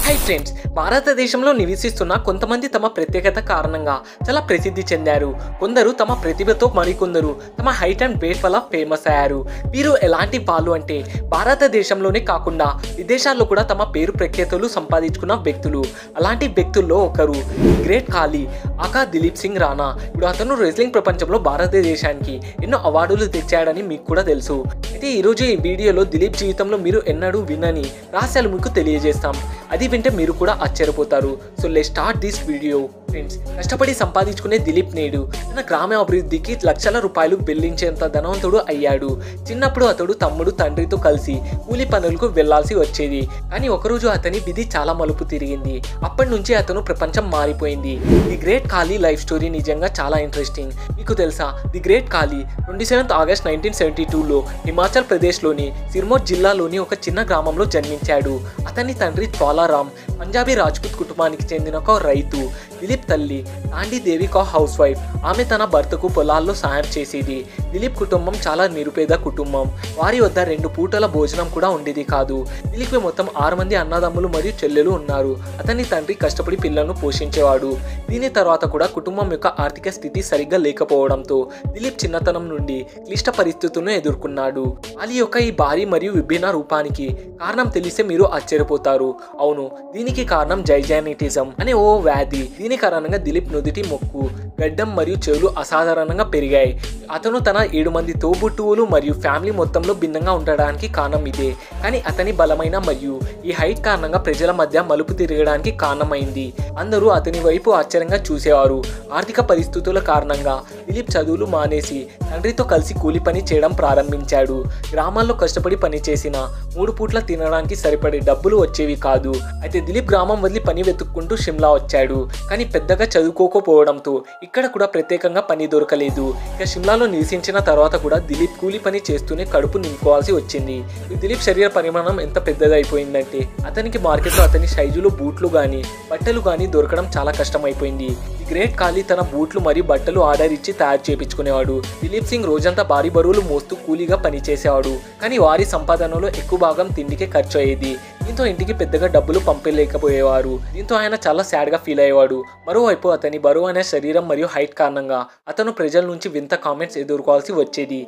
Hi friends, భారతదేశంలో నివసిస్తున్న కొంతమంది తమ ప్రత్యేకత కారణంగా చాలా ప్రసిద్ధి చెందారు. కొందరు తమ ప్రతిభతో, మరికొందరు తమ హైట్ అండ్ వెయిట్ వల్ల ఫేమస్ అయ్యారు. వీరు ఎలాంటి వాళ్ళు అంటే భారతదేశంలోనే కాకుండా విదేశాల్లో కూడా తమ పేరు ప్రఖ్యాతులు సంపాదించుకున్న వ్యక్తులు. అలాంటి వ్యక్తుల్లో ఒకరు గ్రేట్ ఖాళీ ఆకా దిలీప్ సింగ్ రాణా. ఇప్పుడు అతను రెజ్లింగ్ ప్రపంచంలో భారతదేశానికి ఎన్నో అవార్డులు తెచ్చాడని మీకు కూడా తెలుసు. అయితే ఈరోజు ఈ వీడియోలో దిలీప్ జీవితంలో మీరు ఎన్నడూ వినని రహస్యాలు మీకు తెలియజేస్తాం. అది వింటే మీరు కూడా ఆశ్చర్యపోతారు. So let's start this video. Friends, కష్టపడి సంపాదించుకునే దిలీప్ నేడు తన గ్రామ అభివృద్ధికి లక్షల రూపాయలు వెల్లించేంత ధనవంతుడు అయ్యాడు. చిన్నప్పుడు అతడు తమ్ముడు, తండ్రితో కలిసి కూలి పనులకు వెళ్లాల్సి వచ్చేది. కానీ ఒకరోజు అతని విధి చాలా మలుపు తిరిగింది. అప్పటి నుంచి అతను ప్రపంచం మారిపోయింది. ది గ్రేట్ ఖాళీ లైఫ్ స్టోరీ నిజంగా చాలా ఇంట్రెస్టింగ్. మీకు తెలుసా, ది గ్రేట్ ఖాళీ 27 ఆగస్ట్ 1972లో హిమాచల్ ప్రదేశ్లోని సిర్మౌర్ జిల్లాలోని ఒక చిన్న గ్రామంలో జన్మించాడు. అతని తండ్రి జ్వాలారామ్ పంజాబీ రాజ్పుత్ కుటుంబానికి చెందిన ఒక రైతు. దిలీప్ తల్లి తాండీ దేవి ఒక హౌస్ వైఫ్. ఆమె తన భర్తకు పొలాల్లో సాయం చేసేది. దిలీప్ కుటుంబం చాలా నిరుపేద కుటుంబం. వారి వద్ద 2 పూటల భోజనం కూడా ఉండేది కాదు. దిలీప్ మొత్తం 6 మంది అన్నదమ్ములు మరియు చెల్లెలు ఉన్నారు. అతని తండ్రి కష్టపడి పిల్లలను పోషించేవాడు. దీని తర్వాత కూడా కుటుంబం యొక్క ఆర్థిక స్థితి సరిగ్గా లేకపోవడంతో దిలీప్ చిన్నతనం నుండి క్లిష్ట పరిస్థితులను ఎదుర్కొన్నాడు. ఖాళీ యొక్క ఈ భారీ మరియు విభిన్న రూపానికి కారణం తెలిస్తే మీరు ఆశ్చర్యపోతారు. అవును, దీనికి కారణం జైజానిటిజం అనే ఓ వ్యాధి. దీని కారణంగా దిలీప్ నుదిటి మొక్కు, గడ్డం మరియు చెవులు అసాధారణంగా పెరిగాయి. అతను తన 7 మంది తోబుట్టువులు మరియు ఫ్యామిలీ మొత్తంలో భిన్నంగా ఉండడానికి కారణం ఇదే. కానీ అతని బలమైన మరియు ఈ హైట్ కారణంగా ప్రజల మధ్య మలుపు తిరగడానికి కారణమైంది. అందరూ అతని వైపు ఆశ్చర్యంగా చూసేవారు. ఆర్థిక పరిస్థితుల కారణంగా దిలీప్ చదువులు మానేసి తండ్రితో కలిసి కూలి పని చేయడం ప్రారంభించాడు. గ్రామాల్లో కష్టపడి పని చేసిన 3 పూట్ల తినడానికి సరిపడే డబ్బులు వచ్చేవి కాదు. అయితే దిలీప్ గ్రామం వదిలి పని వెతుక్కుంటూ షిమ్లా వచ్చాడు. కానీ పెద్దగా చదువుకోకపోవడంతో ఇక్కడ కూడా ప్రత్యేకంగా పని దొరకలేదు. ఇక షిమ్లాలో నివసించిన తర్వాత కూడా దిలీప్ కూలి పని చేస్తూనే కడుపు నింపుకోవాల్సి వచ్చింది. దిలీప్ శరీర పరిమాణం ఎంత పెద్దదైపోయిందంటే అతనికి మార్కెట్లో అతని సైజులు బూట్లు కానీ బట్టలు కానీ దొరకడం చాలా కష్టమైపోయింది. గ్రేట్ ఖాళీ తన బూట్లు మరియు బట్టలు ఆర్డర్ ఇచ్చి తయారు చేయించుకునేవాడు. దిలీప్ సింగ్ రోజంతా భారీ బరువులు మోస్తూ కూలీగా పనిచేసేవాడు. కానీ వారి సంపాదనలో ఎక్కువ భాగం తిండికే ఖర్చు అయ్యేది. దీంతో ఇంటికి పెద్దగా డబ్బులు పంపలేకపోయేవారు. దీంతో ఆయన చాలా సాడ్ గా ఫీల్ అయ్యేవాడు. మరోవైపు అతని బరువు అనే శరీరం మరియు హైట్ కారణంగా అతను ప్రజల నుంచి వింత కామెంట్స్ ఎదుర్కోవాల్సి వచ్చేది.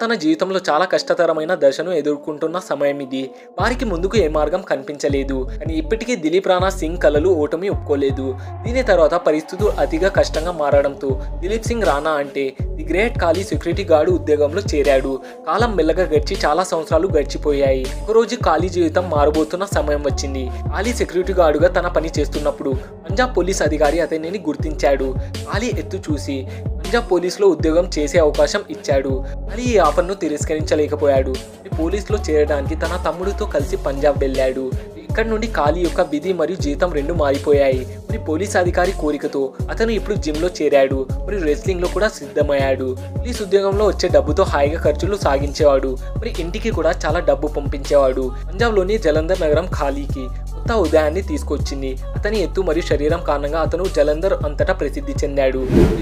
తన జీవితంలో చాలా కష్టతరమైన దశను ఎదుర్కొంటున్న సమయం ఇది. వారికి ముందుకు ఏ మార్గం కనిపించలేదు. కానీ ఇప్పటికీ దిలీప్ రాణా సింగ్ కలలు ఓటమి ఒప్పుకోలేదు. దీని తర్వాత పరిస్థితులు అతిగా కష్టంగా మారడంతో దిలీప్ సింగ్ రాణా అంటే ది గ్రేట్ ఖాళీ సెక్యూరిటీ గార్డు ఉద్యోగంలో చేరాడు. కాలం మెల్లగా గడిచి చాలా సంవత్సరాలు గడిచిపోయాయి. ఒకరోజు ఖాళీ జీవితం మారబోతున్న సమయం వచ్చింది. ఖాళీ సెక్యూరిటీ గార్డుగా తన పని చేస్తున్నప్పుడు పంజాబ్ పోలీస్ అధికారి అతనిని గుర్తించాడు. ఖాళీ ఎత్తు చూసి పంజాబ్ పోలీసులో ఉద్యోగం చేసే అవకాశం ఇచ్చాడు. కానీ ఈ ఆఫర్ను తిరస్కరించలేకపోయాడు. పోలీసులో చేరడానికి తన తమ్ముడితో కలిసి పంజాబ్ వెళ్ళాడు. ఇక్కడ నుండి ఖాళీ యొక్క విధి మరియు జీవితం 2 మారిపోయాయి. మరి పోలీస్ అధికారి కోరికతో అతను ఇప్పుడు జిమ్ లో చేరాడు మరియు రెస్లింగ్ లో కూడా సిద్ధమయ్యాడు. పోలీస్ ఉద్యోగంలో వచ్చే డబ్బుతో హాయిగా ఖర్చులు సాగించేవాడు. మరి ఇంటికి కూడా చాలా డబ్బు పంపించేవాడు. పంజాబ్ లోని జలంధర్ నగరం ఖాళీకి కొత్త ఉదయాన్ని తీసుకొచ్చింది. అతని ఎత్తు మరియు శరీరం కారణంగా అతను జలంధర్ అంతటా ప్రసిద్ధి చెందాడు.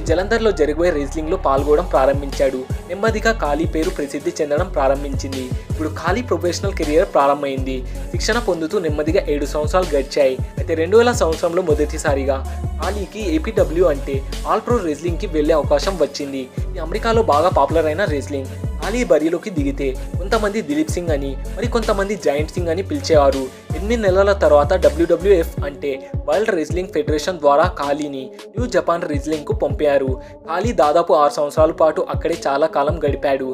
జలంధర్ లో జరిగే రెస్లింగ్ లో పాల్గొనడం ప్రారంభించాడు. నెమ్మదిగా ఖాళీ పేరు ప్రసిద్ధి చెందడం ప్రారంభించింది. ఇప్పుడు ఖాళీ ప్రొఫెషనల్ కెరియర్ ప్రారంభమైంది. శిక్షణ పొందుతూ నెమ్మదిగా 7 సంవత్సరాలు గడిచాయి. అయితే 2000 సంవత్సరంలో మొదటిసారిగా ఖాళీకి ఏపీడబ్ల్యూ అంటే ఆల్ ప్రో రెస్లింగ్ కి వెళ్లే అవకాశం వచ్చింది. ఇది అమెరికాలో బాగా పాపులర్ అయిన రెస్లింగ్. ఖాళీ బరిలోకి దిగితే కొంతమంది దిలీప్ సింగ్ అని మరి కొంతమంది జాయింట్ సింగ్ అని పిలిచేవారు. 8 నెలల తర్వాత WWF అంటే వరల్డ్ రెస్లింగ్ ఫెడరేషన్ ద్వారా ఖాళీని న్యూ జపాన్ రెస్లింగ్ కు పంపారు. ఖాళీ దాదాపు 6 సంవత్సరాల పాటు అక్కడే చాలా కాలం గడిపాడు.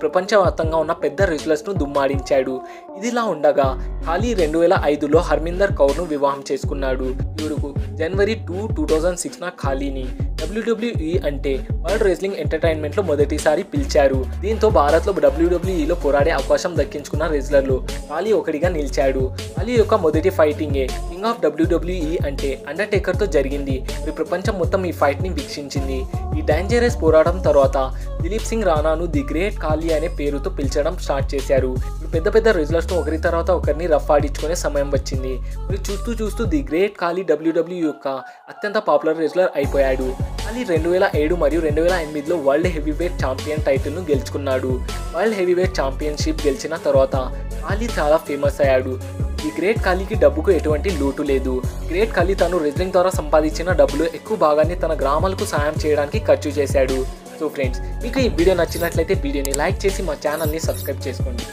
ప్రపంచవ్యాప్తంగా ఉన్న పెద్ద రెస్లర్స్ ను దుమ్మాడించాడు. ఇదిలా ఉండగా ఖాళీ 2005లో హర్మిందర్ కౌర్ ను వివాహం చేసుకున్నాడు. ఈవిడకు జనవరి 2, 2006 ఖాళీని WWE అంటే వరల్డ్ రెస్లింగ్ ఎంటర్టైన్మెంట్ లో మొదటిసారి పిలిచారు. దీంతో భారత్ లో WWEలో పోరాడే అవకాశం దక్కించుకున్న రెస్లర్లు ఖాళీ ఒకటిగా నిలిచాడు. ఖాళీ యొక్క మొదటి ఫైటింగే కింగ్ ఆఫ్ WWE అంటే అండర్టేకర్ తో జరిగింది. ప్రపంచం మొత్తం ఈ ఫైట్ ని వీక్షించింది. ఈ డేంజరస్ పోరాటం తర్వాత దిలీప్ సింగ్ రాణాను ది గ్రేట్ ఖాళీ అనే పేరుతో పిలిచడం స్టార్ట్ చేశారు. పెద్ద పెద్ద రెజ్లర్స్ ను ఒకరి తర్వాత ఒకరిని రఫ్ ఆడించుకునే సమయం వచ్చింది. మరి చూస్తూ ది గ్రేట్ ఖాళీ WWE యొక్క అత్యంత పాపులర్ రెజ్లర్ అయిపోయాడు. కాళీ 2007 మరియు 2008లో వరల్డ్ హెవీవెయిట్ ఛాంపియన్ టైటిల్ను గెలుచుకున్నాడు. వరల్డ్ హెవీవెయిట్ ఛాంపియన్షిప్ గెలిచిన తర్వాత కాళీ చాలా ఫేమస్ అయ్యాడు. ఈ గ్రేట్ ఖాళీకి డబ్బుకు ఎటువంటి లోటు లేదు. గ్రేట్ ఖాళీ తను రెజ్లింగ్ ద్వారా సంపాదించిన డబ్బులు ఎక్కువ భాగాన్ని తన గ్రామాలకు సాయం చేయడానికి ఖర్చు చేశాడు. సో ఫ్రెండ్స్, మీకు ఈ వీడియో నచ్చినట్లయితే వీడియోని లైక్ చేసి మా ఛానల్ని సబ్స్క్రైబ్ చేసుకోండి.